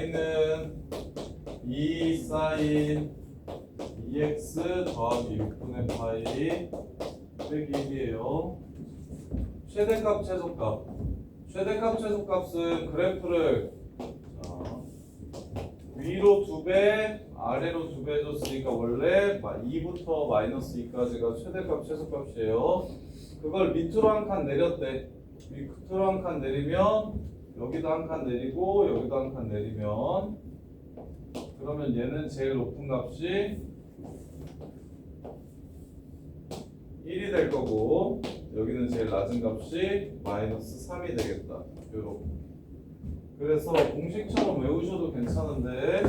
y는 2 사인 2x 더하기 6분의 파이 빼기 1이에요. 최대값, 최소값. 최대값, 최소값은 그래프를 위로 2배, 아래로 2배 줬으니까 원래 2부터 마이너스 2까지가 최대값, 최소값이에요. 그걸 밑으로 한 칸 내렸대. 밑으로 한 칸 내리면 여기도 한 칸 내리고 여기도 한 칸 내리면 그러면 얘는 제일 높은 값이 1이 될 거고 여기는 제일 낮은 값이 마이너스 3이 되겠다. 요렇게. 그래서 공식처럼 외우셔도 괜찮은데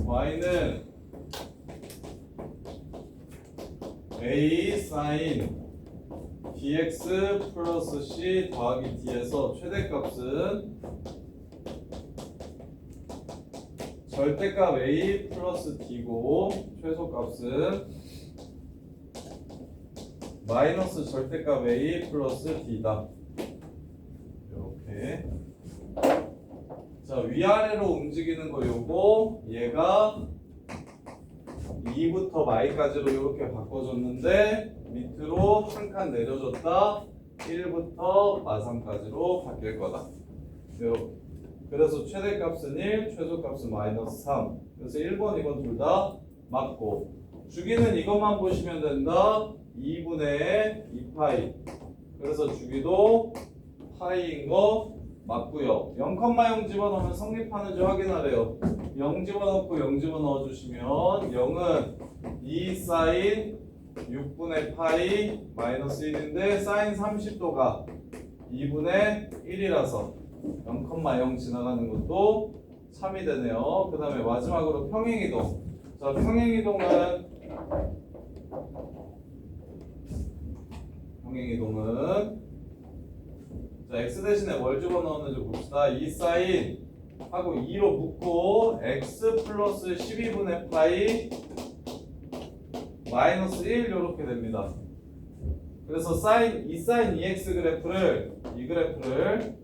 y는 a sin dx 플러스 c 더하기 d에서 최대값은 절대값 a 플러스 d고 최소값은 마이너스 절대값 a 플러스 d다. 이렇게. 자, 위아래로 움직이는 거 요거 얘가 2부터 y까지로 이렇게 바꿔줬는데 밑으로 한 칸 내려줬다 1부터 마삼까지로 바뀔 거다. 이렇게. 그래서 최대값은 1, 최소값은 마이너스 3. 그래서 1번, 2번 둘 다 맞고 주기는 이것만 보시면 된다. 2분의 2파이. 그래서 주기도 파이인 거 맞고요. 0,0 집어넣으면 성립하는지 확인하래요. 0 집어넣고 0 집어넣어 주시면 0은 2 사인 6분의 파이 마이너스 1인데 사인 30도가 2분의 1이라서 0,0 지나가는 것도 3이 되네요. 그 다음에 마지막으로 평행이동. 자, 평행이동은 자, x 대신에 뭘 집어넣었는지 봅시다. 2 사인 하고 2로 묶고 x 플러스 12분의 파이 마이너스 1 이렇게 됩니다. 그래서 사인 2 사인 2x 이 그래프를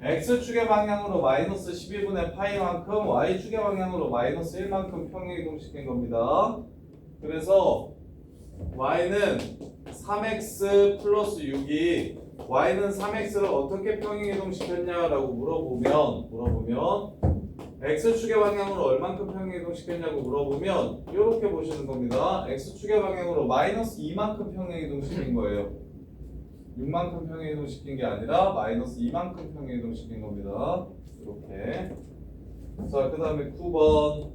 x축의 방향으로 마이너스 12분의 파이만큼 y축의 방향으로 마이너스 1만큼 평행이동 시킨 겁니다. 그래서 y는 3x 플러스 6이 y는 3x를 어떻게 평행이동 시켰냐라고 물어보면 x축의 방향으로 얼만큼 평행이동 시켰냐고 물어보면 이렇게 보시는 겁니다. x축의 방향으로 마이너스 2만큼 평행이동 시킨 거예요. 6만큼 평행이동 시킨 게 아니라 마이너스 2만큼 평행이동 시킨 겁니다. 이렇게. 자, 그 다음에 9번.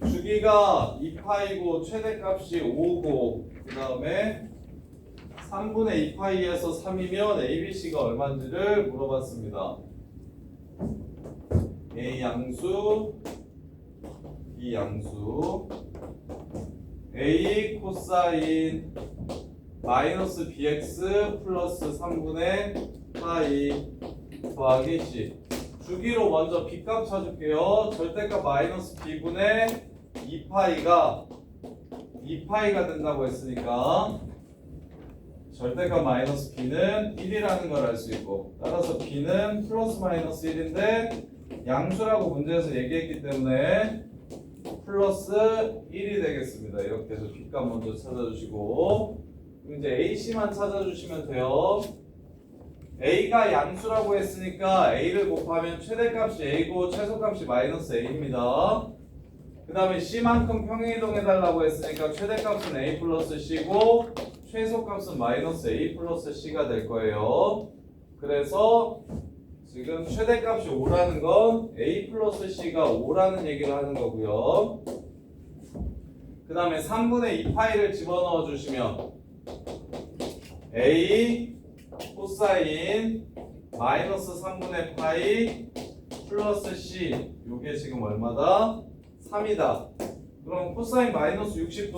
주기가 2파이고 최대값이 5고 그 다음에 3분의 2파이에서 3이면 ABC가 얼마인지를 물어봤습니다. A 양수, B 양수, A 코사인 마이너스 BX 플러스 3분의 파이 더하기 C. 주기로 먼저 B값 찾을게요. 절대값 마이너스 B분의 2파이가 된다고 했으니까 절대값 마이너스 B는 1이라는 걸 알 수 있고 따라서 B는 플러스 마이너스 1인데 양수라고 문제에서 얘기했기 때문에 플러스 1이 되겠습니다. 이렇게 해서 B값 먼저 찾아주시고 이제 AC만 찾아주시면 돼요. A가 양수라고 했으니까 A를 곱하면 최대값이 A고 최소값이 마이너스 A입니다. 그 다음에 C만큼 평행이동해달라고 했으니까 최대값은 A 플러스 C고 최소값은 마이너스 A 플러스 C가 될 거예요. 그래서 지금 최대값이 5라는 건 A 플러스 C가 5라는 얘기를 하는 거고요. 그 다음에 3분의 2파이를 집어넣어 주시면 A 코사인 마이너스 3분의 파이 플러스 C 요게 지금 얼마다? 3이다. 그럼 코사인 마이너스 60도는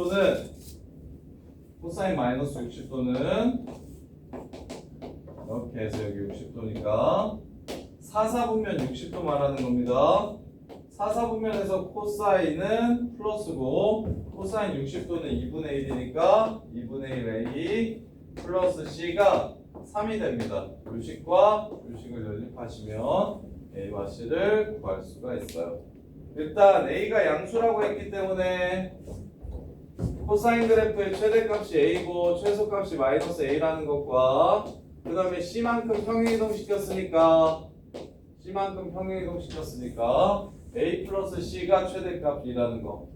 이렇게 해서 여기 60도니까 4사분면 60도 말하는 겁니다. 4사분면에서 코사인은 플러스고 코사인 60도는 2분의 1이니까 2분의 1 A 플러스 C가 3이 됩니다. 요식과 요식을 연립하시면 A와 C를 구할 수가 있어요. 일단 A가 양수라고 했기 때문에 코사인 그래프의 최대값이 A고 최소값이 마이너스 A라는 것과 그 다음에 C만큼 평행이동시켰으니까 A 플러스 C가 최대값이라는 거.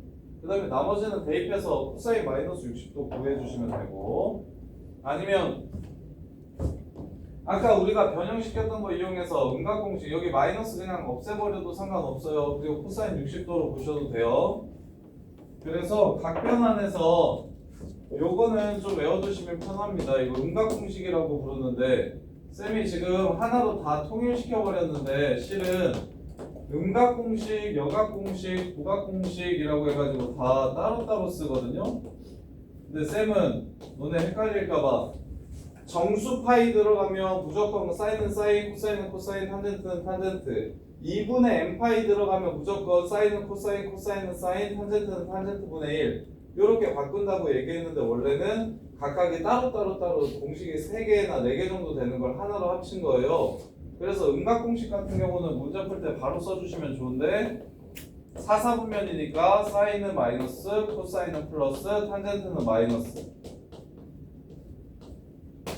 그 다음에 나머지는 대입해서 코사인 마이너스 60도 구해주시면 되고, 아니면 아까 우리가 변형시켰던 거 이용해서 음각공식 여기 마이너스 그냥 없애버려도 상관없어요. 그리고 코사인 60도로 보셔도 돼요. 그래서 각변환에서 요거는 좀 외워두시면 편합니다. 이거 음각공식이라고 부르는데 쌤이 지금 하나로 다 통일시켜버렸는데 실은 음각공식, 여각공식, 부각공식이라고 해가지고 다 따로따로 쓰거든요. 근데 쌤은 너네 헷갈릴까봐 정수 파이 들어가면 무조건 사인은 사인, 코사인은 코사인, 탄젠트는 탄젠트. 2분의 n 파이 들어가면 무조건 사인은 코사인, 코사인은 사인, 탄젠트는 탄젠트 분의 1. 이렇게 바꾼다고 얘기했는데 원래는 각각이 따로 공식이 3개나 4개 정도 되는 걸 하나로 합친 거예요. 그래서 음각공식 같은 경우는 문제 풀 때 바로 써주시면 좋은데 사사분면이니까 사인은 마이너스, 코사인은 플러스, 탄젠트는 마이너스.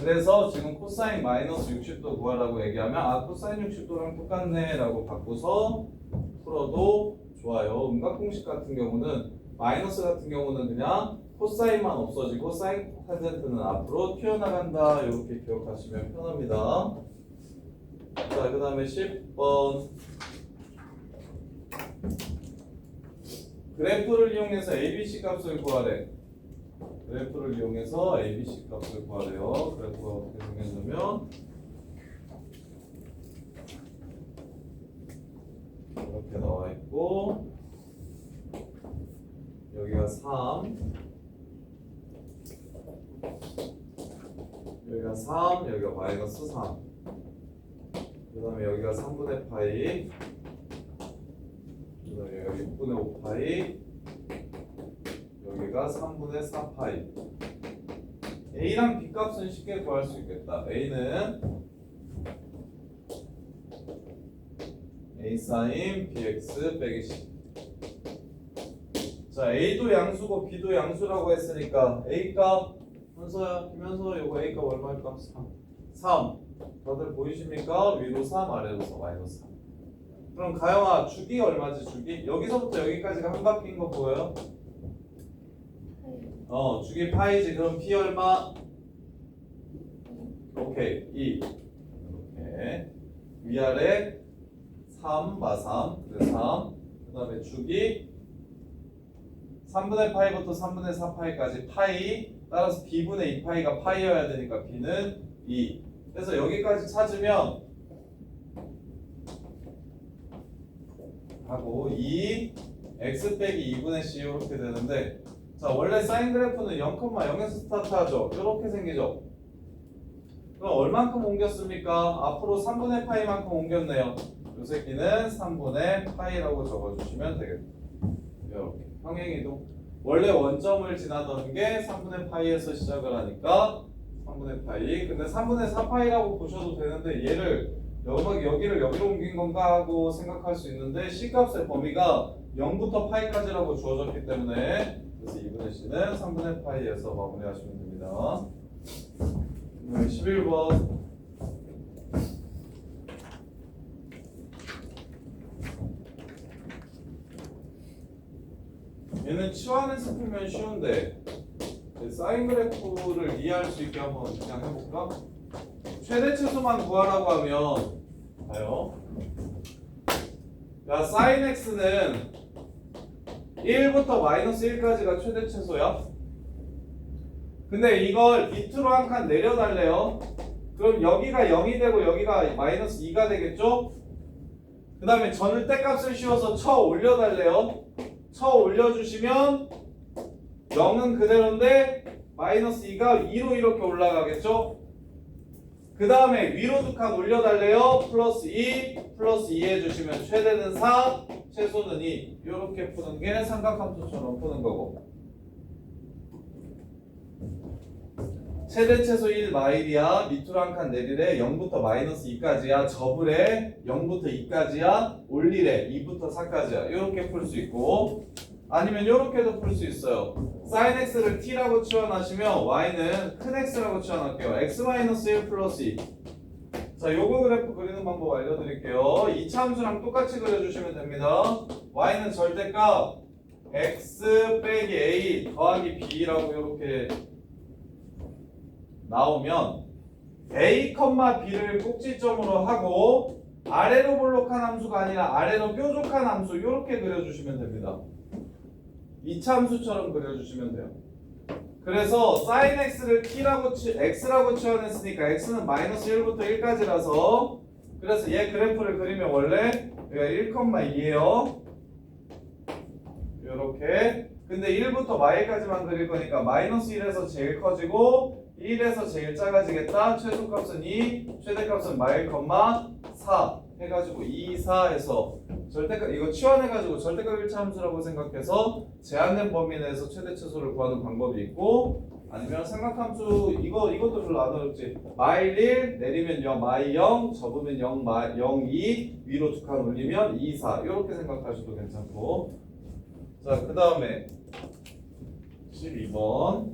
그래서 지금 코사인 마이너스 60도 구하라고 얘기하면 아 코사인 60도랑 똑같네 라고 바꿔서 풀어도 좋아요. 음각공식 같은 경우는 마이너스 같은 경우는 그냥 코사인만 없어지고 사인 탄젠트는 앞으로 튀어나간다 이렇게 기억하시면 편합니다. 자, 그 다음에 10번 그래프를 이용해서 ABC 값을 구하래. 그래프를 이용해서 ABC 값을 구하래요. 그래프가 어떻게 생겼냐면 이렇게 나와 있고 여기가 3 여기가 3 여기가 마이너스 3 그 다음에 여기가 3분의 파이 그 다음에 여기 6분의 5 파이 여기가 3분의 4 파이. A랑 B 값은 쉽게 구할 수 있겠다. A는 A 사인 BX 빼기 C. 자, A도 양수고 B도 양수라고 했으니까 A 값 현서야, 김현서 이거 A 값 얼마일까? 3. 다들 보이십니까? 위로 3 아래로 4 마이너스 3. 그럼 가영아 주기 얼마지 주기? 여기서부터 여기까지가 한 바퀴인 거 보여요? 주기 파이지. 그럼 P 얼마? 오케이 2 이렇게 위아래 3 마삼 그래서 3 그 다음에 주기 3분의 파이부터 3분의 4 파이까지 파이 따라서 B분의 2 파이가 파이여야 되니까 B는 2 그래서 여기까지 찾으면 하고 2 X 빼기 2분의 C 이렇게 되는데 자 원래 사인 그래프는 0,0에서 스타트하죠. 이렇게 생기죠. 그럼 얼만큼 옮겼습니까? 앞으로 3분의 파이만큼 옮겼네요. 이 새끼는 3분의 파이라고 적어주시면 되겠다. 이렇게 평행이동. 원래 원점을 지나던 게 3분의 파이에서 시작을 하니까 3분의 파이. 근데 3분의 4 파이라고 보셔도 되는데 얘를 여기를 여기로 옮긴 건가 하고 생각할 수 있는데 C값의 범위가 0부터 파이까지라고 주어졌기 때문에 그래서 2분의 C는 3분의 파이에서 마무리하시면 됩니다. 11번 얘는 치환해서 풀면 쉬운데 사인 그래프를 이해할 수 있게 한번 그냥 해볼까? 최대 최소만 구하라고 하면 봐요. 야 사인 x는 1부터 마이너스 1까지가 최대 최소야. 근데 이걸 밑으로 한 칸 내려달래요. 그럼 여기가 0이 되고 여기가 마이너스 2가 되겠죠? 그 다음에 절대값을 씌워서 쳐 올려달래요. 쳐 올려주시면 0은 그대로인데 마이너스 2가 2로 이렇게 올라가겠죠? 그 다음에 위로 두 칸 올려달래요. 플러스 2 플러스 2 해주시면 최대는 4 최소는 2 이렇게 푸는 게 삼각함수처럼 푸는 거고 최대 최소 1 마일이야. 밑으로 한 칸 내리래. 0부터 마이너스 2까지야. 접으래. 0부터 2까지야. 올리래. 2부터 4까지야. 이렇게 풀 수 있고 아니면 이렇게도 풀 수 있어요. sin x를 t라고 치환하시면 y는 큰 x라고 치환할게요. x-1 플러스 2. 자, 요거 그래프 그리는 방법 알려드릴게요. 이차 함수랑 똑같이 그려주시면 됩니다. y는 절대값 x 빼기 a 더하기 b라고 이렇게 나오면 a, b를 꼭지점으로 하고 아래로 볼록한 함수가 아니라 아래로 뾰족한 함수 이렇게 그려주시면 됩니다. 이차 함수처럼 그려주시면 돼요. 그래서 sin x를 x라고 치환했으니까 x는 마이너스 1부터 1까지라서 그래서 얘 그래프를 그리면 원래 여기가 1,2예요. 요렇게. 근데 1부터 마일까지만 그릴 거니까 마이너스 1에서 제일 커지고 1에서 제일 작아지겠다. 최소값은 2, 최대값은 마일, 4 해가지고 2, 4에서 절대값 이거 치환해가지고 절대값 1차 함수라고 생각해서 제한된 범위 내에서 최대 최소를 구하는 방법이 있고 아니면 삼각함수 이것도 별로 안 어렵지. 마일 1 내리면 0, 마일 0 접으면 0, 2 위로 두 칸 올리면 2, 4 이렇게 생각하셔도 괜찮고 자 그 다음에 12번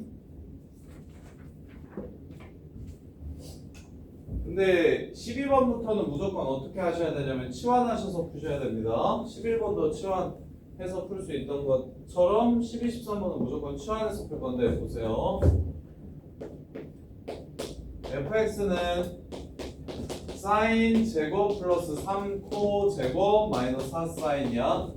근데 12번부터는 무조건 어떻게 하셔야 되냐면 치환하셔서 푸셔야 됩니다. 11번도 치환해서 풀 수 있던 것처럼 12, 13번은 무조건 치환해서 풀 건데 보세요. fx는 sin 제곱 플러스 3코 제곱 마이너스 4 사인이야.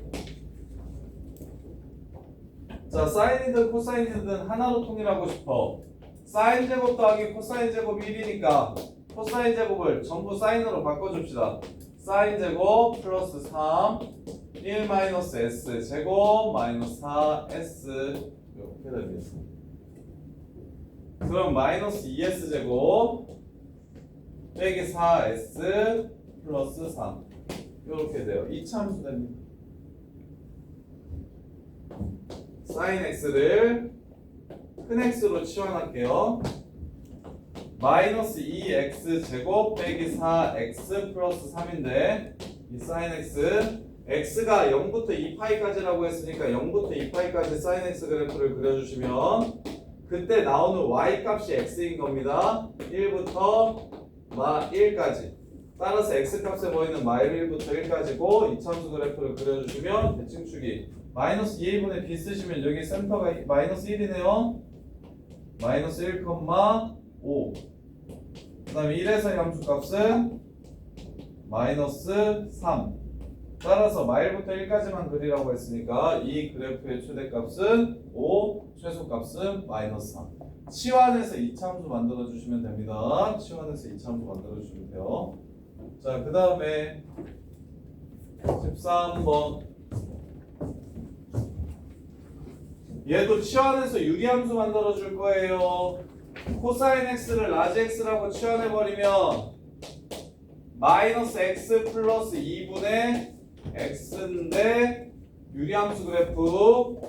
자, 사인이든 코사인이든 하나로 통일하고 싶어. 사인 제곱 더하기 코사인 제곱 1이니까 코사인 제곱을 전부 사인으로 바꿔줍시다. 사인 제곱 플러스 3 1 마이너스 s 제곱 마이너스 4s 이렇게 됩니다. 그럼 마이너스 2s 제곱 빼기 4s 플러스 3 이렇게 돼요. 이차 함수 됩니다. 사인 x를 큰 x로 치환할게요. 마이너스 2x 제곱 빼기 4x 플러스 3인데 이 sin x x가 0부터 2파이까지라고 했으니까 0부터 2파이까지 sin x 그래프를 그려주시면 그때 나오는 y 값이 x인 겁니다. 1부터 1까지 따라서 x 값에 보이는 마일 1부터 1까지고 이차함수 그래프를 그려주시면 대칭축이 마이너스 2분의 b 쓰시면 여기 센터가 마이너스 1이네요. 마이너스 1,5 그 다음에 1에서의 함수값은 마이너스 3 따라서 마일부터 1까지만 그리라고 했으니까 이 그래프의 최대값은 5 최소값은 마이너스 3 치환해서 2차 함수 만들어 주시면 됩니다. 치환해서 2차 함수 만들어 주시면 돼요. 자, 그 다음에 13번 얘도 치환해서 유리함수 만들어 줄 거예요. 코사인 x를 라지 x라고 치환해버리면 마이너스 x 플러스 2분의 x인데 유리함수 그래프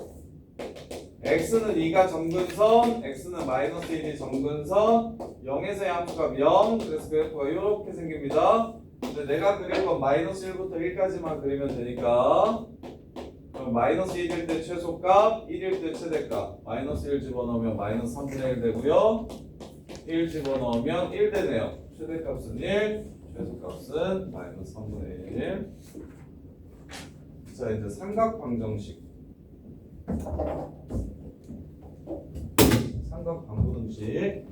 x는 2가 정근선 x는 마이너스 1이 정근선 0에서의 함수가 0 그래서 그래프가 이렇게 생깁니다. 근데 내가 그릴 건 마이너스 1부터 1까지만 그리면 되니까 그럼 마이너스 1일 때 최소값 1일 때 최대값 마이너스 1 집어넣으면 마이너스 3분의 1 되고요 1 집어넣으면 1 되네요. 최대값은 1 최소값은 마이너스 3분의 1. 자 이제 삼각방정식 삼각방정식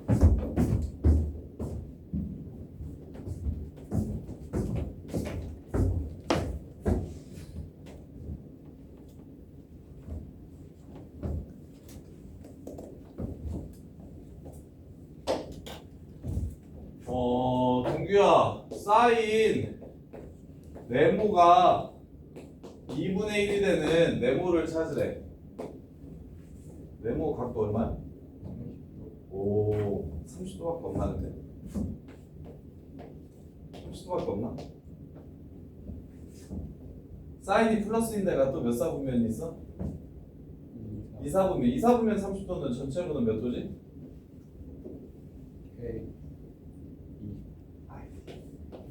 동규야 사인 네모가 2분의 1이 되는 네모를 찾으래. 네모 각도 얼마야? 오 30도밖에 없나는데? 30도밖에 없나? 사인이 플러스인 데가 또 몇 사분면이 있어? 2사분면 30도는 전체로는 몇 도지?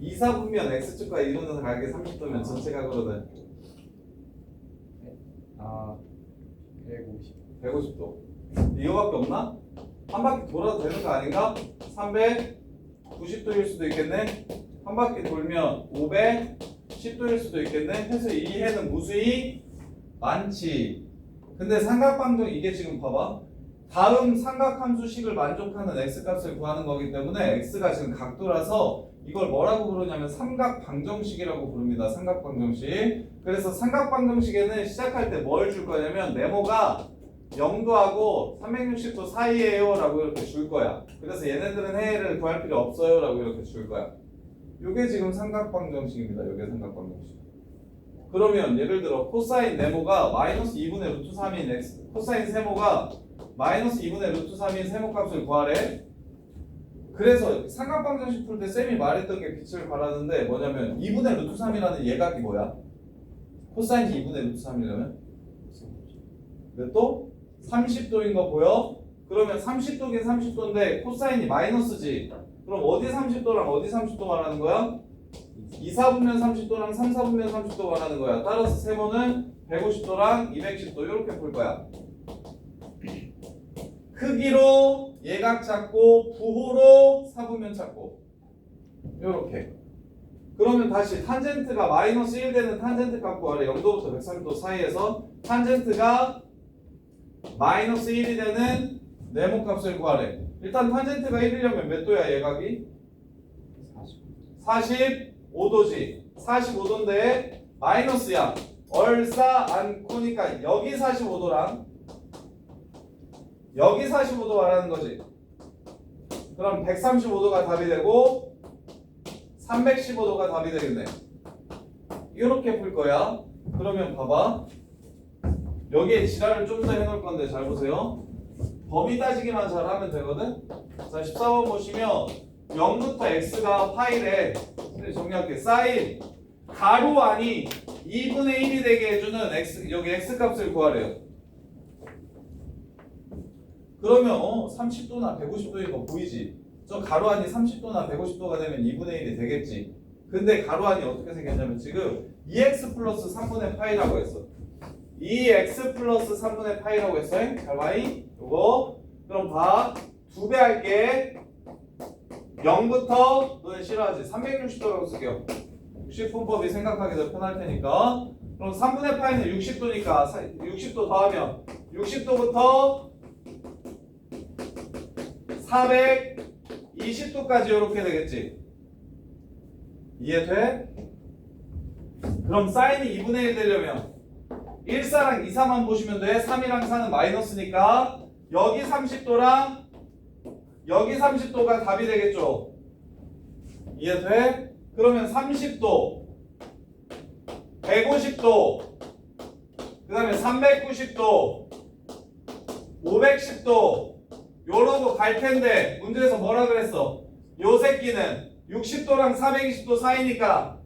2사분면 x축과 이루는 각이 30도면 전체 각으로는 150도. 이거밖에 없나? 한 바퀴 돌아도 되는 거 아닌가? 390도일 수도 있겠네. 한 바퀴 돌면 510도일 수도 있겠네. 해서 이 해는 무수히 많지. 근데 삼각방정 이게 지금 봐봐. 다음 삼각함수식을 만족하는 x값을 구하는 거기 때문에 x가 지금 각도라서 이걸 뭐라고 부르냐면 삼각방정식이라고 부릅니다. 삼각방정식. 그래서 삼각방정식에는 시작할 때 뭘 줄 거냐면 네모가 0도하고 360도 사이에요 라고 이렇게 줄 거야. 그래서 얘네들은 해를 구할 필요 없어요 라고 이렇게 줄 거야. 요게 지금 삼각방정식입니다. 요게 삼각방정식. 그러면 예를 들어 코사인 네모가 마이너스 2분의 루트 3인 x, 코사인 세모가 마이너스 2분의 루트 3인 세모값을 구하래. 그래서 삼각방정식 풀 때 쌤이 말했던 게 빛을 발하는데 뭐냐면 2분의 루트 3이라는 예각이 뭐야? 코사인이 2분의 루트 3이라면 몇 도? 30도인 거 보여? 그러면 30도긴 30도인데 코사인이 마이너스지. 그럼 어디 30도랑 어디 30도 말하는 거야? 2, 4분면 30도랑 3, 4분면 30도 말하는 거야. 따라서 세모는 150도랑 210도 이렇게 풀 거야. 크기로 예각 찾고 부호로 사분면 찾고 요렇게. 그러면 다시 탄젠트가 마이너스 1 되는 탄젠트 값 구하래. 0도부터 130도 사이에서 탄젠트가 마이너스 1이 되는 네모 값을 구하래. 일단 탄젠트가 1이려면 몇 도야 예각이? 45도지. 45도인데 마이너스야. 얼싸 않고니까 여기 45도랑 여기 45도 말하는 거지. 그럼 135도가 답이 되고 315도가 답이 되겠네. 이렇게 풀 거야. 그러면 봐봐. 여기에 지랄을 좀 더 해놓을 건데 잘 보세요. 범위 따지기만 잘하면 되거든. 자 14번 보시면 0부터 x가 파이래. 정리할게. 사인 가로 안이 2분의 1이 되게 해주는 x, 여기 x 값을 구하래요. 그러면 30도나 150도인 거 보이지? 저 가로 안이 30도나 150도가 되면 2분의 1이 되겠지. 근데 가로 안이 어떻게 생겼냐면 지금 2x 플러스 3분의 파이라고 했어. 2x 플러스 3분의 파이라고 했어. 잘 봐이. 요거 그럼 봐. 2배 할게. 0부터 너네 싫어하지? 360도라고 쓸게요. 60분법이 생각하기 더 편할 테니까. 그럼 3분의 파이는 60도니까 60도 더하면 60도부터 420도까지 이렇게 되겠지. 이해돼? 그럼 사인이 2분의 1 되려면 1, 4랑 2, 4만 보시면 돼. 3이랑 4는 마이너스니까 여기 30도랑 여기 30도가 답이 되겠죠. 이해돼? 그러면 30도 150도 그 다음에 390도 510도 요러고 갈 텐데 문제에서 뭐라 그랬어? 요 새끼는 60도랑 420도 사이니까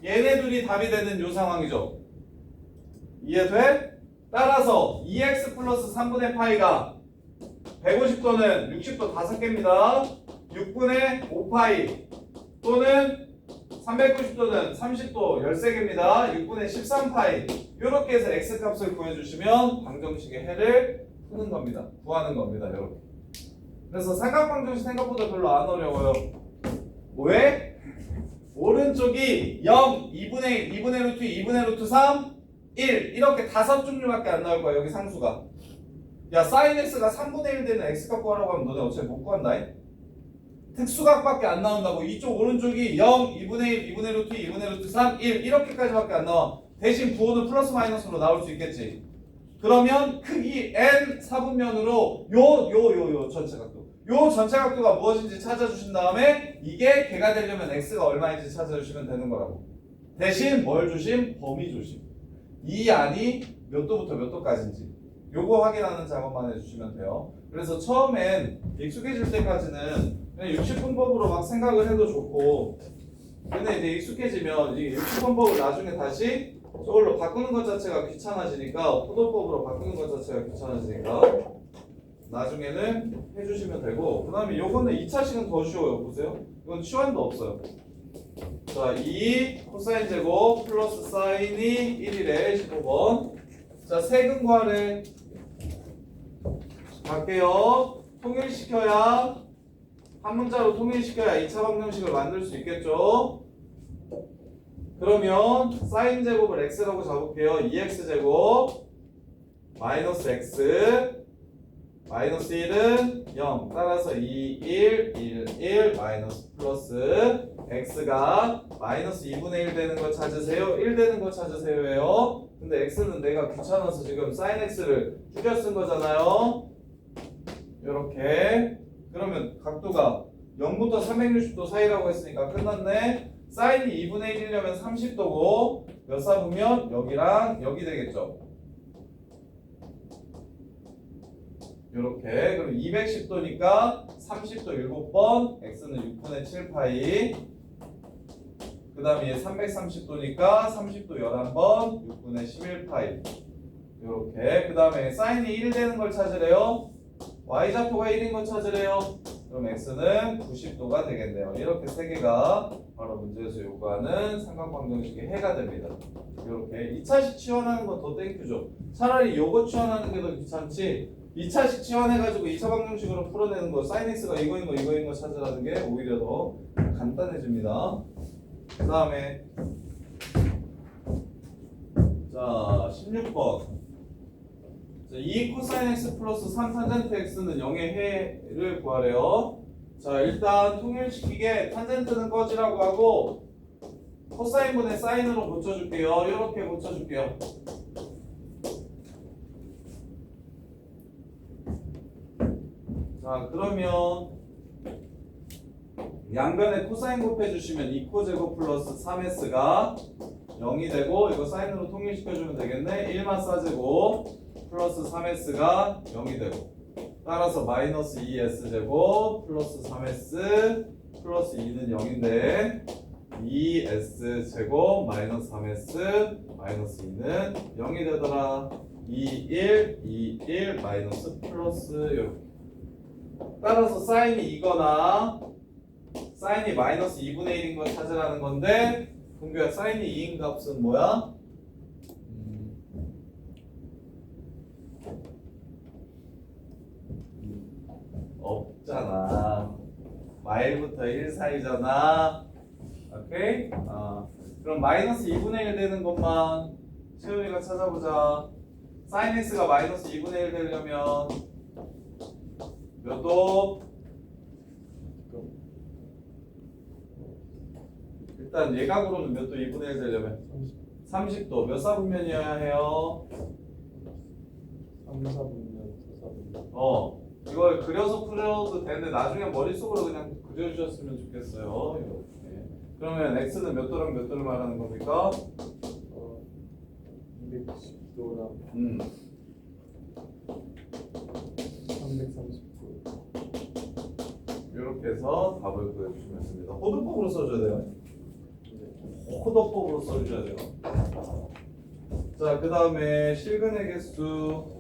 얘네 둘이 답이 되는 요 상황이죠. 이해돼? 따라서 2x 플러스 3분의 파이가 150도는 60도 5개입니다. 6분의 5파이 또는 390도는 30도 13개입니다. 6분의 13파이 이렇게 해서 x값을 구해주시면 방정식의 해를 푸는 겁니다. 구하는 겁니다. 이렇게. 그래서 삼각방정식 생각보다 별로 안 어려워요. 왜? 오른쪽이 0, 2분의 1, 2분의 루트 2, 2분의 루트 3, 1 이렇게 5종류밖에 안 나올 거야. 여기 상수가. 야 사인 x가 3분의 1 되는 x값 구하라고 하면 너네 어차피 못 구한다. 특수각밖에 안 나온다고. 이쪽 오른쪽이 0, 2분의 1, 2분의 루트 2, 2분의 루트 3, 1 이렇게까지밖에 안 나와. 대신 부호는 플러스 마이너스로 나올 수 있겠지. 그러면 크기 n 4분면으로 요 전체 각도. 요 전체 각도가 무엇인지 찾아주신 다음에 이게 개가 되려면 x가 얼마인지 찾아주시면 되는 거라고. 대신 뭘 주심? 범위 주심. 이 안이 몇 도부터 몇 도까지인지 요거 확인하는 작업만 해주시면 돼요. 그래서 처음엔 익숙해질 때까지는 그냥 60분법으로 막 생각을 해도 좋고, 근데 이제 익숙해지면 이 60분법을 나중에 다시 저걸로 바꾸는 것 자체가 귀찮아지니까, 포도법으로 바꾸는 것 자체가 귀찮아지니까 나중에는 해주시면 되고, 그 다음에 요거는 2차식은 더 쉬워요. 보세요. 이건 치환도 없어요. 자, 2 코사인 제곱 플러스 사인이 1이래. 15번. 자, 세근과를 갈게요. 통일시켜야, 한 문자로 통일시켜야 2차 방정식을 만들 수 있겠죠. 그러면 사인 제곱을 x라고 잡을게요. 2x 제곱 마이너스 x 마이너스 1은 0 따라서 2, 1, 1, 1 마이너스 플러스 x가 마이너스 2분의 1 되는 거 찾으세요. 1 되는 거 찾으세요예요. 근데 x는 내가 귀찮아서 지금 sin x를 줄여 쓴 거잖아요. 이렇게 그러면 각도가 0부터 360도 사이라고 했으니까 끝났네. 사인이 2분의 1이려면 30도고 몇 사분면 여기랑 여기 되겠죠. 이렇게 그럼 210도니까 30도 7번 x는 6분의 7파이 그 다음에 330도니까 30도 11번 6분의 11파이 이렇게 그 다음에 사인이 1 되는 걸 찾으래요. y좌표가 1인 걸 찾으래요. 그럼 x는 90도가 되겠네요. 이렇게 세 개가 바로 문제에서 요구하는 삼각방정식의 해가 됩니다. 이렇게 2차식 치환하는 건 더 땡큐죠. 차라리 요거 치환하는 게 더 귀찮지 2차식 치환해가지고 2차 방정식으로 풀어내는 거 sin x가 이거인 거 이거인 거 찾으라는 게 오히려 더 간단해집니다. 그 다음에 자 16번 2 코사인 x 플러스 3 탄젠트 x는 0의 해를 구하래요. 자 일단 통일시키게 탄젠트는 꺼지라고 하고 코사인분의 사인으로 고쳐줄게요. 이렇게 고쳐줄게요. 자 그러면 양변에 코사인 곱해주시면 2코 제곱 플러스 3s가 0이 되고 이거 사인으로 통일시켜주면 되겠네. 1만 싸제곱 플러스 3s가 0이 되고 따라서 마이너스 2s 제곱 플러스 3s 플러스 2는 0인데 2s 제곱 마이너스 3s 마이너스 2는 0이 되더라. 2, 1, 2, 1 마이너스 플러스 이렇게 따라서 사인이 이거나 사인이 마이너스 2분의 1인 걸 찾으라는 건데 동규야 사인이 2인 값은 뭐야? 없잖아. 마일부터 1 사이잖아. 오케이? 그럼 마이너스 2분의 1 되는 것만 채우이가 찾아보자. sin x가 마이너스 2분의 1 되려면 몇 도? 일단 예각으로는 몇 도 2분의 1 되려면 30도 몇 사분면이어야 해요? 3, 4분면, 4사분면. 이걸 그려서 풀어도 되는데 나중에 머릿속으로 그냥 그려주셨으면 좋겠어요. 이렇게. 그러면 x는 몇 도랑 몇 도를 말하는 겁니까? 210도랑 330도. 이렇게 해서 답을 구해주시면 됩니다. 호도법으로 써줘야 돼요. 호도법으로 써줘야 돼요. 자, 그 다음에 실근의 개수.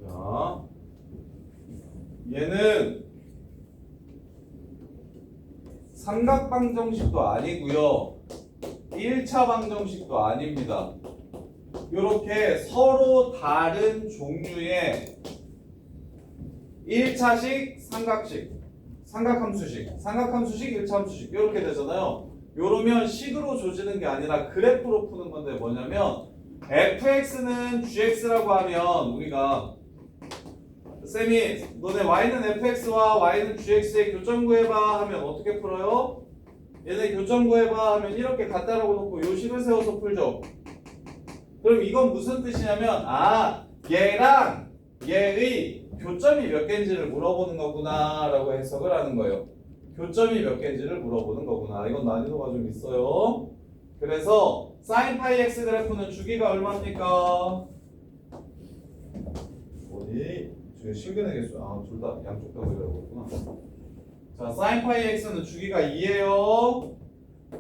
자, 얘는 삼각방정식도 아니고요. 1차 방정식도 아닙니다. 이렇게 서로 다른 종류의 1차식, 삼각식, 삼각함수식, 삼각함수식, 1차 함수식 이렇게 되잖아요. 요러면 식으로 조지는 게 아니라 그래프로 푸는 건데 뭐냐면 fx는 gx라고 하면 우리가 쌤이 너네 y는 fx와 y는 gx의 교점 구해봐 하면 어떻게 풀어요? 얘네 교점 구해봐 하면 이렇게 갖다라고 놓고 요 식을 세워서 풀죠. 그럼 이건 무슨 뜻이냐면 얘랑 얘의 교점이 몇 개인지를 물어보는 거구나 라고 해석을 하는 거예요. 교점이 몇 개인지를 물어보는 거구나. 이건 난이도가 좀 있어요. 그래서 sin 파이 x 그래프는 주기가 얼마입니까? 어디? 지금 실근의 개수 둘 다 양쪽 다 그려고 했구나. 자 sin 파이 x는 주기가 2예요.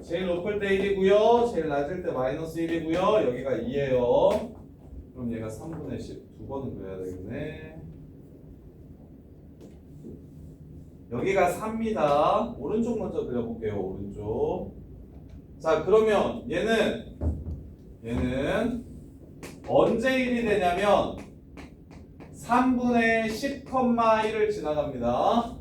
제일 높을 때 1이고요. 제일 낮을 때 마이너스 1이고요. 여기가 2예요. 그럼 얘가 3분의 10. 두 번은 그려야 되겠네. 여기가 3입니다. 오른쪽 먼저 그려볼게요. 오른쪽. 자, 그러면 얘는 언제 1이 되냐면 3분의 10,1을 지나갑니다.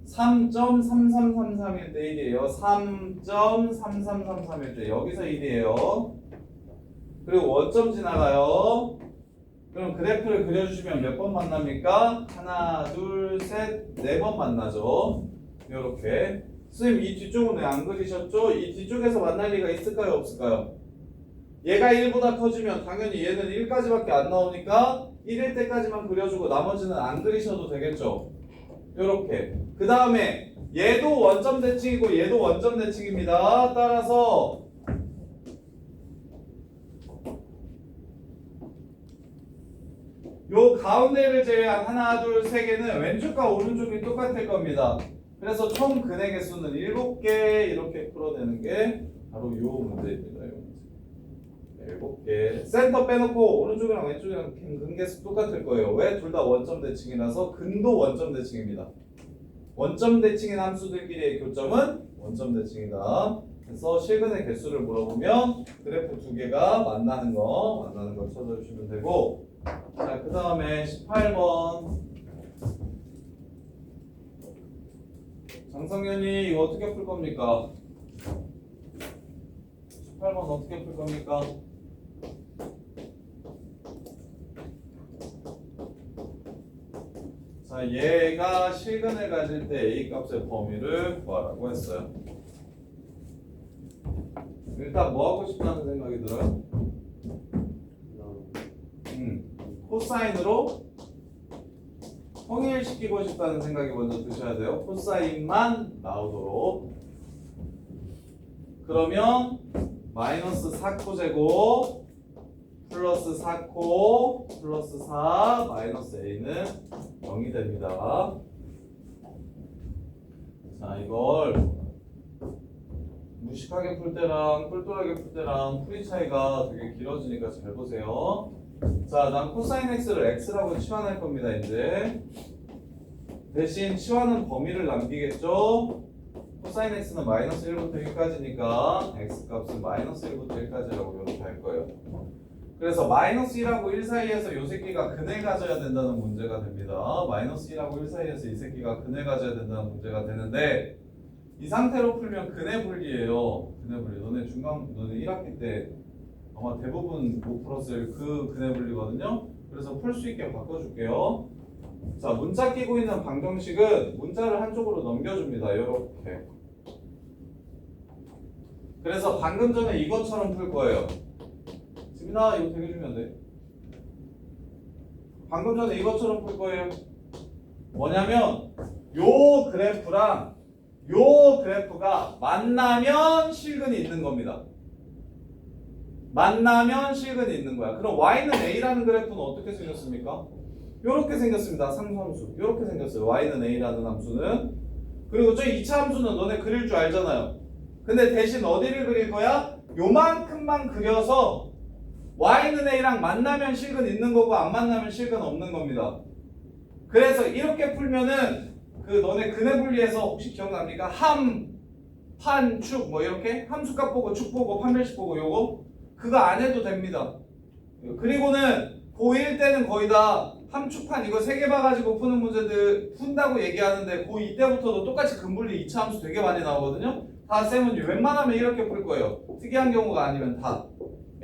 3.3333일 때 1이에요. 3.3333일 때 여기서 1이에요. 그리고 원점 지나가요. 그럼 그래프를 그려주시면 몇 번 만납니까? 하나, 둘, 셋, 네 번 만나죠. 이렇게. 선생님 이 뒤쪽은 왜 안 그리셨죠? 이 뒤쪽에서 만날 리가 있을까요? 없을까요? 얘가 1보다 커지면 당연히 얘는 1까지밖에 안 나오니까 1일 때까지만 그려주고 나머지는 안 그리셔도 되겠죠. 이렇게. 그 다음에 얘도 원점 대칭이고 얘도 원점 대칭입니다. 따라서 요 가운데를 제외한 하나, 둘, 세 개는 왼쪽과 오른쪽이 똑같을 겁니다. 그래서 총 근의 개수는 7개 이렇게 풀어내는 게 바로 요 문제입니다. 요 문제. 7개. 센터 빼놓고 오른쪽이랑 왼쪽이랑 근 개수 똑같을 거예요. 왜? 둘 다 원점 대칭이라서 근도 원점 대칭입니다. 원점 대칭인 함수들끼리의 교점은 원점 대칭이다. 그래서 실근의 개수를 물어보면 그래프 두 개가 만나는 거 찾아주시면 되고, 자, 그 다음에 18번 장성현이 이거 어떻게 풀 겁니까? 18번 어떻게 풀 겁니까? 자, 얘가 실근을 가질 때 A 값의 범위를 구하라고 했어요. 일단 뭐 하고 싶다는 생각이 들어요? 코사인으로 통일시키고 싶다는 생각이 먼저 드셔야 돼요. 코사인만 나오도록. 그러면 마이너스 4코 제곱 플러스 4코 플러스 4 마이너스 A는 0이 됩니다. 자, 이걸 무식하게 풀 때랑 똘똘하게 풀 때랑 풀이 차이가 되게 길어지니까 잘 보세요. 자, 난 코사인 x를 x라고 치환할 겁니다. 이제 대신 치환은 범위를 남기겠죠. 코사인 x는 마이너스 1부터 1까지니까 x 값은 마이너스 1부터 1까지라고 이렇게 할 거예요. 그래서 마이너스 1하고 1 사이에서 이 새끼가 근을 가져야 된다는 문제가 됩니다. 마이너스 1하고 1 사이에서 이 새끼가 근을 가져야 된다는 문제가 되는데, 이 상태로 풀면 근의 분리예요. 근의 분리. 너네 1학기 때 아마 대부분 못 풀었을 그 근의 분리거든요. 그래서 풀 수 있게 바꿔줄게요. 자, 문자 끼고 있는 방정식은 문자를 한쪽으로 넘겨줍니다. 이렇게. 그래서 방금 전에 이것처럼 풀 거예요. 지민아, 이거 되게 중요한데. 방금 전에 이것처럼 풀 거예요. 뭐냐면 요 그래프랑 요 그래프가 만나면 실근이 있는 겁니다. 만나면 실근이 있는 거야. 그럼 y는 a라는 그래프는 어떻게 생겼습니까? 요렇게 생겼습니다. 상수함수. 요렇게 생겼어요. y는 a라는 함수는. 그리고 저 2차 함수는 너네 그릴 줄 알잖아요. 근데 대신 어디를 그릴 거야? 요만큼만 그려서 y는 a랑 만나면 실근 있는 거고 안 만나면 실근 없는 겁니다. 그래서 이렇게 풀면은 그 너네 근의 분리에서 혹시 기억납니까? 함, 판, 축 뭐 이렇게 함수값 보고 축 보고 판별식 보고 요거 그거 안 해도 됩니다. 그리고는 고1 때는 거의 다 함축판 이거 3개 봐가지고 푸는 문제들 푼다고 얘기하는데 고2 때부터도 똑같이 근분리 2차 함수 되게 많이 나오거든요. 다 쌤은 웬만하면 이렇게 풀 거예요. 특이한 경우가 아니면 다.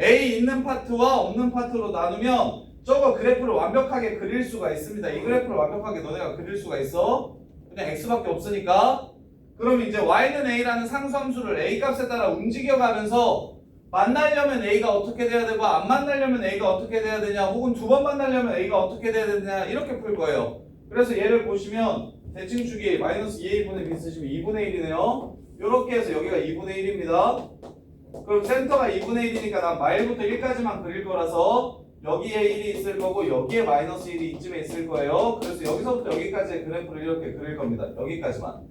A 있는 파트와 없는 파트로 나누면 저거 그래프를 완벽하게 그릴 수가 있습니다. 이 그래프를 완벽하게 너네가 그릴 수가 있어. 그냥 x밖에 없으니까. 그럼 이제 y는 a라는 상수함수를 a 값에 따라 움직여가면서 만나려면 a가 어떻게 돼야 되고 안 만나려면 a가 어떻게 돼야 되냐, 혹은 두 번 만나려면 a가 어떻게 돼야 되냐 이렇게 풀 거예요. 그래서 얘를 보시면 대칭축이 마이너스 2a분의 b 쓰시면 2분의 1이네요. 이렇게 해서 여기가 2분의 1입니다. 그럼 센터가 2분의 1이니까 난 마일부터 1까지만 그릴 거라서 여기에 1이 있을 거고 여기에 마이너스 1이 이쯤에 있을 거예요. 그래서 여기서부터 여기까지의 그래프를 이렇게 그릴 겁니다. 여기까지만.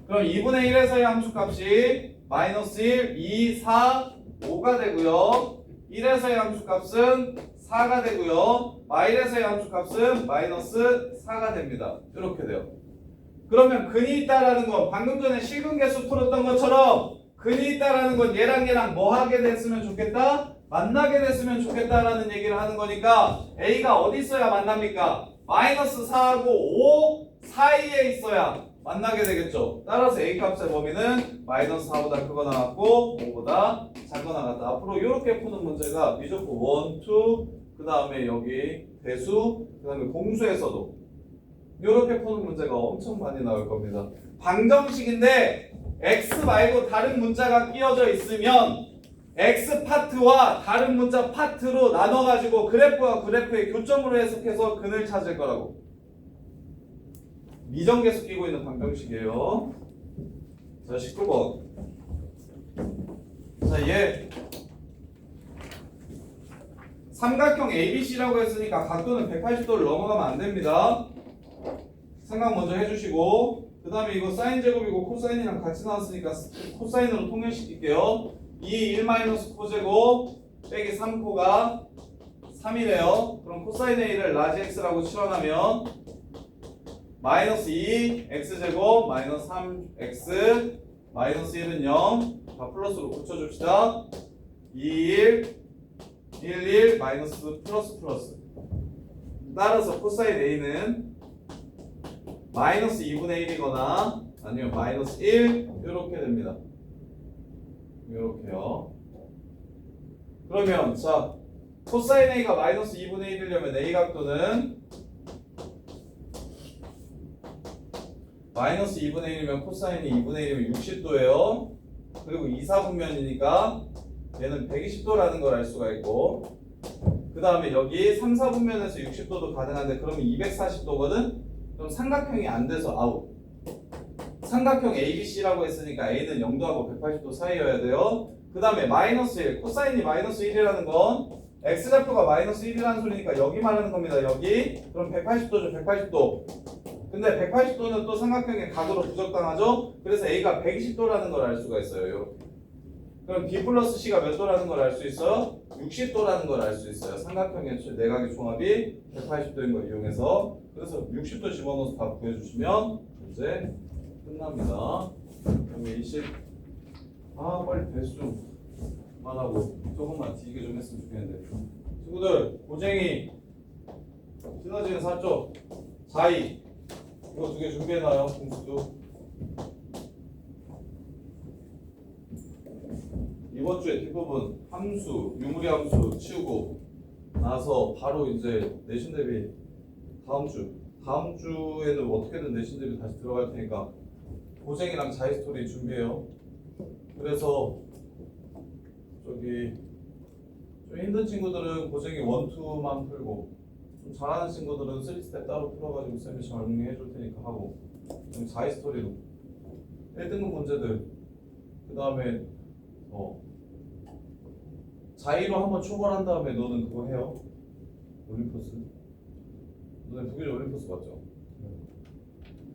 그럼 2분의 1에서의 함수값이 마이너스 1, 2, 4, 5가 되고요. 1에서의 함수값은 4가 되고요. 마일에서의 함수값은 마이너스 4가 됩니다. 이렇게 돼요. 그러면 근이 있다라는 건 방금 전에 실근계수 풀었던 것처럼 근이 있다라는 건 얘랑 뭐 하게 됐으면 좋겠다? 만나게 됐으면 좋겠다라는 얘기를 하는 거니까 A가 어디 있어야 만납니까? 마이너스 4하고 5 사이에 있어야 만나게 되겠죠. 따라서 A 값의 범위는 마이너스 4보다 크거나 같고 5보다 작거나 같다. 앞으로 이렇게 푸는 문제가 미적분 1, 2, 그 다음에 여기 대수, 그 다음에 공수에서도 이렇게 푸는 문제가 엄청 많이 나올 겁니다. 방정식인데 x 말고 다른 문자가 끼워져 있으면 x 파트와 다른 문자 파트로 나눠가지고 그래프와 그래프의 교점으로 해석해서 근을 찾을 거라고. 미정계수 끼고 있는 방정식이에요. 자, 19번. 자, 얘 삼각형 ABC라고 했으니까 각도는 180도를 넘어가면 안 됩니다. 생각 먼저 해주시고, 그 다음에 이거 사인 제곱이고 코사인이랑 같이 나왔으니까 코사인으로 통일시킬게요. 2, 1 마이너스 코제곱 빼기 3코가 3이래요. 그럼 코사인의 1을 라지 x라고 치환하면 마이너스 2 x제곱 마이너스 3x 마이너스 1은 0. 다 플러스로 고쳐줍시다. 2, 1 1 마이너스 플러스 따라서 코사인 A는 마이너스 2분의 1이거나 아니면 마이너스 1 이렇게 됩니다. 이렇게요. 그러면 자 코사인 A가 마이너스 2분의 1이려면 A 각도는 마이너스 2분의 1이면 코사인이 2분의 1이면 60도예요. 그리고 2, 4분면이니까 얘는 120도라는 걸 알 수가 있고, 그 다음에 여기 3, 4분면에서 60도도 가능한데 그러면 240도거든? 그럼 삼각형이 안 돼서 아웃. 삼각형 ABC라고 했으니까 A는 0도하고 180도 사이여야 돼요. 그 다음에 마이너스 1, 코사인이 마이너스 1이라는 건 X좌표가 마이너스 1이라는 소리니까 여기 말하는 겁니다. 여기. 그럼 180도죠, 180도. 근데 180도는 또 삼각형의 각으로 부적당하죠? 그래서 A가 120도라는 걸 알 수가 있어요. 이렇게. 그럼 B 플러스 C가 몇 도라는 걸 알 수 있어요? 60도라는 걸 알 수 있어요. 삼각형의 내각의 종합이 180도인 걸 이용해서. 그래서 60도 집어넣어서 답 구해주시면 이제 끝납니다. 그럼 20. 빨리 배수 좀 그만하고 조금만 뒤게 좀 했으면 좋겠는데. 친구들 고쟁이 시너지는 4쪽 4이 이거 2개 준비해놔요. 공수도. 이번 주에 뒷부분 함수, 유무리 함수 치우고 나서 바로 이제 내신 대비 다음 주에는 어떻게든 내신 대비 다시 들어갈 테니까 고쟁이랑 자이스토리 준비해요. 그래서 저기 좀 힘든 친구들은 고쟁이 1, 2만 풀고 좀 잘하는 친구들은 3스텝 따로 풀어가지고 쌤이 정리해 줄 테니까 하고, 자이스토리로 1등급 문제들, 그 다음에 자이로 한번 초벌한 다음에 너는 그거 해요. 올림포스. 너네 독일 올림포스 맞죠?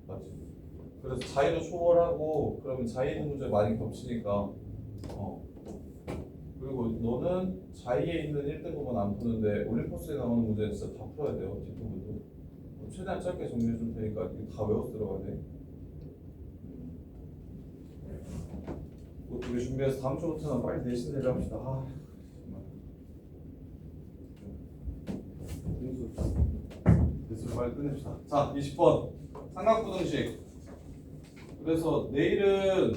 맞지? 그래서 자이로 초벌하고 그러면 자이 있는 문제 많이 겹치니까 그리고 너는 자이에 있는 1등급은 안 푸는데 올림포스에 나오는 문제는 진짜 다 풀어야 돼요. 뒷부분도. 최대한 짧게 정리해 줄 테니까 이거 다 외워서 들어가야 돼. 우리 준비해서 다음 주부터는 빨리 내신 대비 합시다. 됐으면 빨리 끝냅시다. 자, 20번 삼각부등식. 그래서 내일은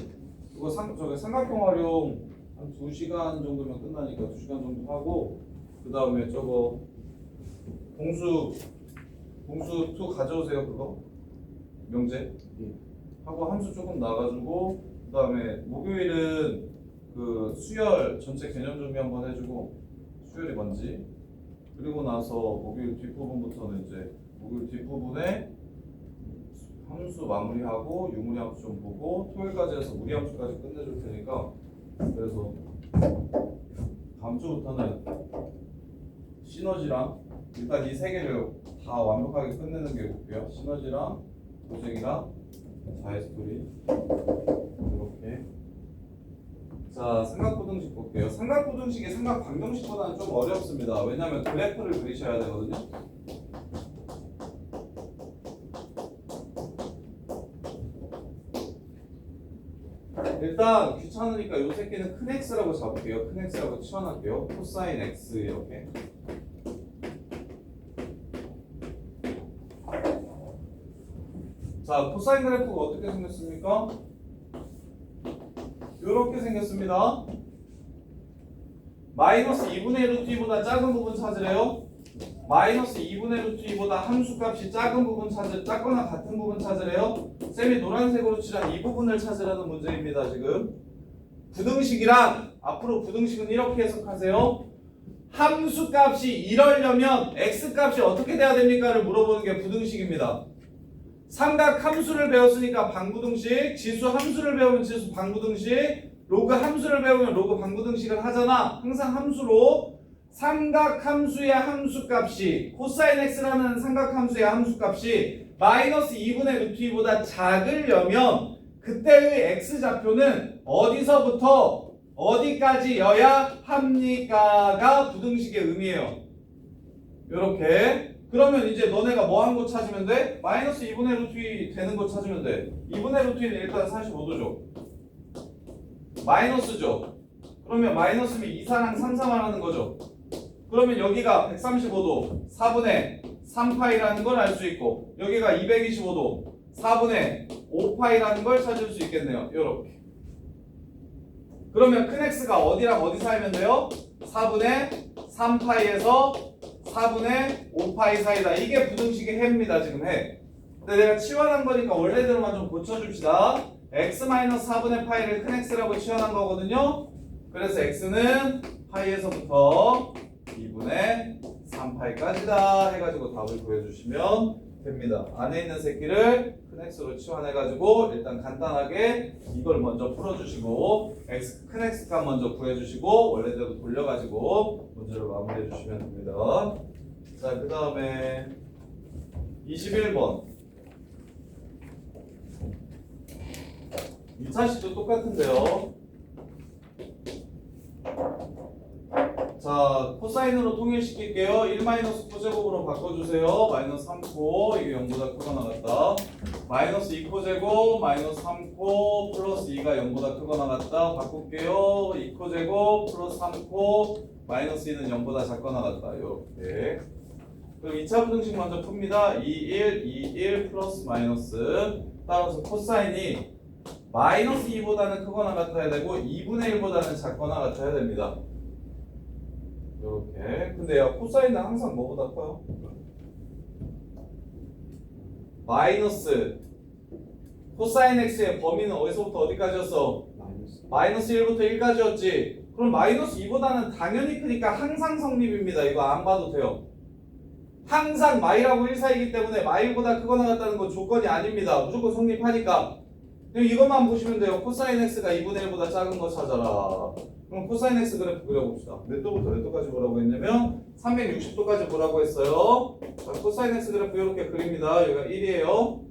이거 삼각형 활용 한 2시간 정도면 끝나니까 2시간 정도 하고, 그 다음에 저거 공수 2 가져오세요. 그거 명제 하고 함수 조금 나가지고, 그 다음에 목요일은 그 수열 전체 개념 준비 한번 해주고, 수열이 뭔지, 그리고 나서 목요일 뒷부분부터는 이제 목요일 뒷부분에 함수 마무리하고 유무리 함수 좀 보고 토요일까지 해서 무리 함수까지 끝내줄 테니까, 그래서 다음 주부터는 시너지랑 일단 이 세 개를 다 완벽하게 끝내는 게 목표야. 시너지랑 고쟁이랑 자의 스토리 이렇게. 자, 삼각부등식 볼게요. 삼각부등식이 삼각방정식보다는 좀 어렵습니다. 왜냐하면 그래프를 그리셔야 되거든요. 일단 귀찮으니까 요 새끼는 큰 x라고 잡을게요. 큰 x라고 치환할게요. 코사인 x 이렇게. 자, 코사인 그래프가 어떻게 생겼습니까? 이렇게 생겼습니다. 마이너스 2분의 1 루트 2보다 작은 부분 찾으래요. 마이너스 2분의 루트 2보다 함수값이 작은 부분 작거나 같은 부분 찾으래요. 쌤이 노란색으로 칠한 이 부분을 찾으라는 문제입니다. 지금 부등식이란 앞으로 부등식은 이렇게 해석하세요. 함수값이 이러려면 x값이 어떻게 돼야 됩니까를 물어보는 게 부등식입니다. 삼각 함수를 배웠으니까 방부등식, 지수 함수를 배우면 지수 방부등식, 로그 함수를 배우면 로그 방부등식을 하잖아. 항상 함수로 삼각 함수의 함수값이 코사인 x라는 삼각 함수의 함수값이 마이너스 2분의 루트 2보다 작으려면 그때의 x좌표는 어디서부터 어디까지여야 합니까가 부등식의 의미예요. 요렇게. 그러면 이제 너네가 뭐 한 거 찾으면 돼? 마이너스 2분의 루트 2 되는 거 찾으면 돼. 2분의 루트 2는 일단 45도죠. 마이너스죠. 그러면 마이너스면 2, 4랑 3, 4만 하는 거죠. 그러면 여기가 135도 4분의 3파이라는 걸 알 수 있고 여기가 225도 4분의 5파이라는 걸 찾을 수 있겠네요. 요렇게. 그러면 큰 x가 어디랑 어디 사이면 돼요? 4분의 3파이에서 4분의 5파이 사이다. 이게 부등식의 해입니다. 지금 해. 근데 내가 치환한 거니까 원래대로만 좀 고쳐줍시다. x-4분의 파이를 큰 x라고 치환한 거거든요. 그래서 x는 파이에서부터 2분의 3파이까지다 해가지고 답을 구해주시면 됩니다. 안에 있는 새끼를 큰 x로 치환해가지고 일단 간단하게 이걸 먼저 풀어주시고 큰 x 값 먼저 구해주시고 원래대로 돌려가지고 문제를 마무리해주시면 됩니다. 자, 그 다음에 21번 2차식도 똑같은데요. 자, 코사인으로 통일시킬게요. 1-코제곱으로 바꿔주세요. 마이너스 3코 이게 0보다 크거나 같다. 마이너스 2코제곱 마이너스 3코 플러스 2가 0보다 크거나 같다. 바꿀게요. 2코제곱 플러스 3코 마이너스 2는 0보다 작거나 같다. 이렇게. 그리고 2차 부등식 먼저 풉니다. 2, 1, 2, 1 플러스 마이너스. 따라서 코사인이 마이너스 2보다는 크거나 같아야 되고 2분의 1보다는 작거나 같아야 됩니다. 이렇게. 근데 야, 코사인은 항상 뭐보다 커요? 마이너스 코사인 x의 범위는 어디서부터 어디까지였어? 마이너스 1부터 1까지였지. 그럼 마이너스 2보다는 당연히 크니까 항상 성립입니다. 이거 안 봐도 돼요. 항상 마이라고 1 사이기 때문에 마이보다 크거나 같다는 건 조건이 아닙니다. 무조건 성립하니까. 그럼 이것만 보시면 돼요. 코사인 x가 2분의 1보다 작은 거 찾아라. 그럼 코사인 x 그래프 그려봅시다. 몇 도부터 몇 도까지 보라고 했냐면 360도까지 보라고 했어요. 자, 코사인 x 그래프 이렇게 그립니다. 여기가 1이에요.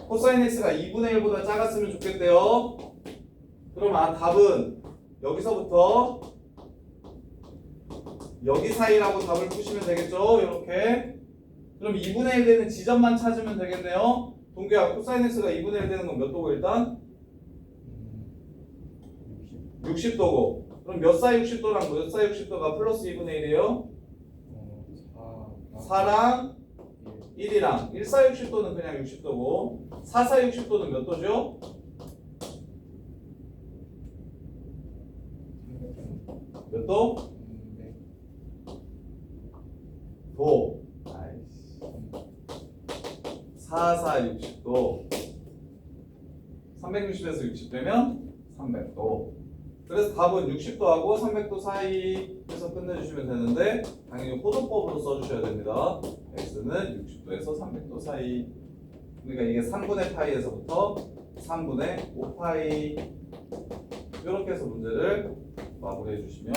코사인 x가 2분의 1보다 작았으면 좋겠대요. 그럼 답은 여기서부터 여기 사이라고 답을 푸시면 되겠죠. 이렇게. 그럼 2분의 1 되는 지점만 찾으면 되겠네요. 동규야, 코사인 x가 2분의 1 되는 건 몇 도고 일단? 60도고. 그럼 몇 사 60도랑 몇 사 60도가 플러스 2분의 1이에요? 4랑 1이랑 1 사 60도는 그냥 60도고 4 사 60도는 몇 도죠? 몇 도? 도. 아이씨. 4, 4, 60도. 360에서 60 되면 300도. 그래서 답은 60도하고 300도 사이에서 끝내주시면 되는데 당연히 호도법으로 써주셔야 됩니다. x는 60도에서 300도 사이. 그러니까 이게 3분의 파이에서부터 3분의 5파이. 이렇게 해서 문제를 마무리해 주시면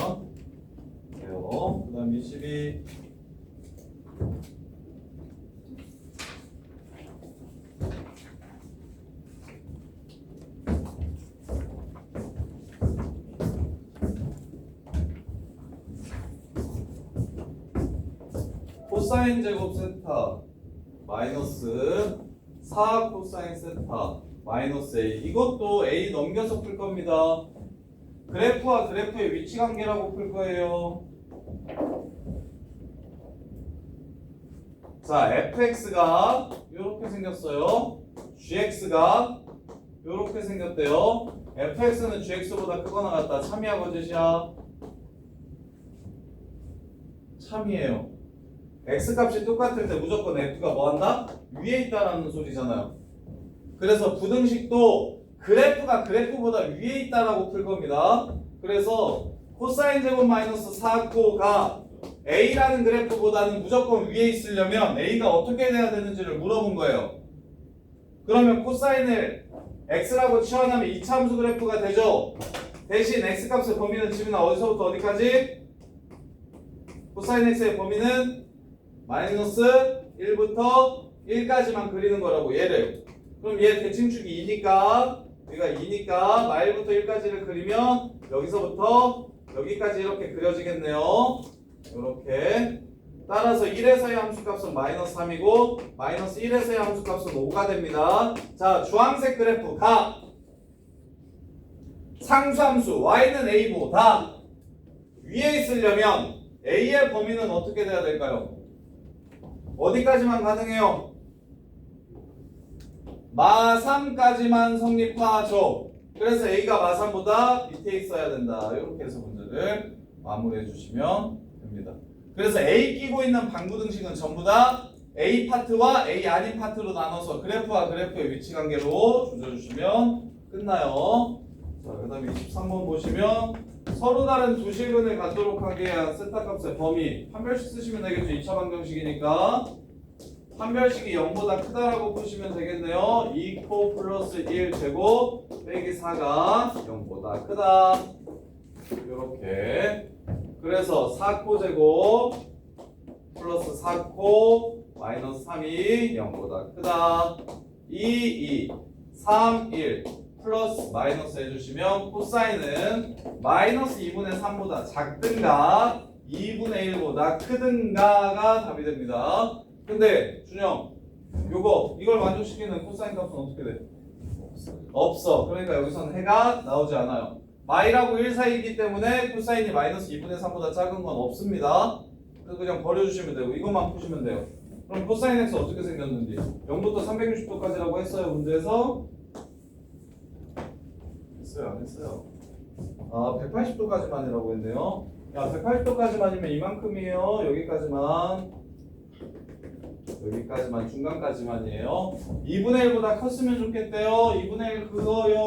돼요. 그 다음 22. 코사인 제곱 세타 마이너스 4 코사인 세타 마이너스 A. 이것도 A 넘겨서 풀 겁니다. 그래프와 그래프의 위치 관계라고 풀 거예요. 자, fx가 이렇게 생겼어요. gx가 이렇게 생겼대요. fx는 gx보다 크거나 같다. 참이야 거짓이야? 참이에요. x값이 똑같을 때 무조건 f가 뭐한다? 위에 있다라는 소리잖아요. 그래서 부등식도 그래프가 그래프보다 위에 있다라고 풀 겁니다. 그래서 코사인 제곱 마이너스 4코가 A라는 그래프보다는 무조건 위에 있으려면 A가 어떻게 돼야 되는지를 물어본 거예요. 그러면 코사인을 X라고 치환하면 이차함수 그래프가 되죠. 대신 X값의 범위는 지금은 어디서부터 어디까지? 코사인 X의 범위는 마이너스 1부터 1까지만 그리는 거라고 얘를. 그럼 얘 대칭축이 2니까 여기가 2니까 마일부터 1까지를 그리면 여기서부터 여기까지 이렇게 그려지겠네요. 이렇게. 따라서 1에서의 함수값은 마이너스 3이고 마이너스 1에서의 함수값은 5가 됩니다. 자, 주황색 그래프 가 상수함수 y는 a보다 위에 있으려면 a의 범위는 어떻게 돼야 될까요? 어디까지만 가능해요? 마3까지만 성립하죠. 그래서 a가 마3보다 밑에 있어야 된다. 이렇게 해서 문제를 마무리해 주시면 됩니다. 그래서 A 끼고 있는 방부등식은 전부 다 A 파트와 A 아닌 파트로 나눠서 그래프와 그래프의 위치 관계로 조져주시면 끝나요. 자, 그 다음에 23번 보시면 서로 다른 두 실근을 갖도록 하기 위한 세타 값의 범위 판별식 쓰시면 되겠죠. 2차 방정식이니까 판별식이 0보다 크다라고 보시면 되겠네요. 2코 플러스 1 제곱 빼기 4가 0보다 크다. 이렇게. 그래서 4코 제곱 플러스 4코 마이너스 3이 0보다 크다. 2, 3, 1 플러스 마이너스 해주시면 코사인은 마이너스 2분의 3보다 작든가 2분의 1보다 크든가가 답이 됩니다. 근데 준영 이걸 만족시키는 코사인 값은 어떻게 돼? 없어. 그러니까 여기서는 해가 나오지 않아요. 마이라고 1 사이이기 때문에 코사인이 마이너스 2분의 3보다 작은 건 없습니다. 그래서 그냥 버려주시면 되고 이것만 푸시면 돼요. 그럼 코사인 x 어떻게 생겼는지 0부터 360도까지라고 했어요. 문제에서 했어요? 안 했어요? 아 180도까지만이라고 했네요. 야 180도까지만이면 이만큼이에요. 여기까지만 중간까지만이에요. 2분의 1보다 컸으면 좋겠대요. 2분의 1 그거요.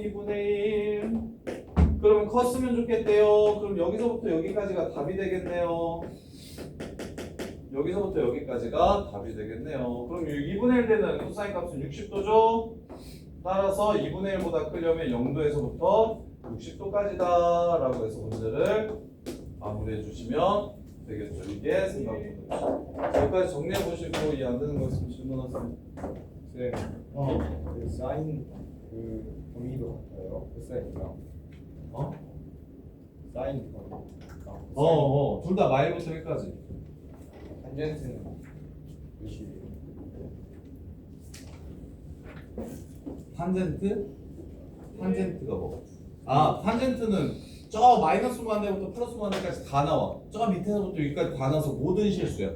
2분의 1. 그러면 컸으면 좋겠대요. 그럼 여기서부터 여기까지가 답이 되겠네요. 여기서부터 여기까지가 답이 되겠네요. 그럼 2분의 1 되는 코사인 값은 60도죠. 따라서 2분의 1보다 크려면 0도에서부터 60도까지다 라고 해서 문제를 마무리해 주시면 되겠죠. 이게 생각입니다. 여기까지 정리해 보시고 이해 안 되는 거 있으면 질문하세요. 네. 그 사인 그 범위도 같아요. 코사인이랑. 사인 범위. 둘 다 마일부터 1까지. 탄젠트는 몇이에요? 탄젠트? 탄젠트가 뭐? 아, 탄젠트는 저 마이너스 무한대부터 플러스 무한대까지 다 나와. 저 밑에서부터 여기까지 다 나와서 모든 실수야.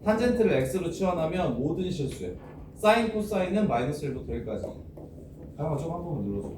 탄젠트를 x로 치환하면 모든 실수야. 사인 코사인은 마이너스 1부터 1까지. 잠깐만 좀 한 번만 눌러줘.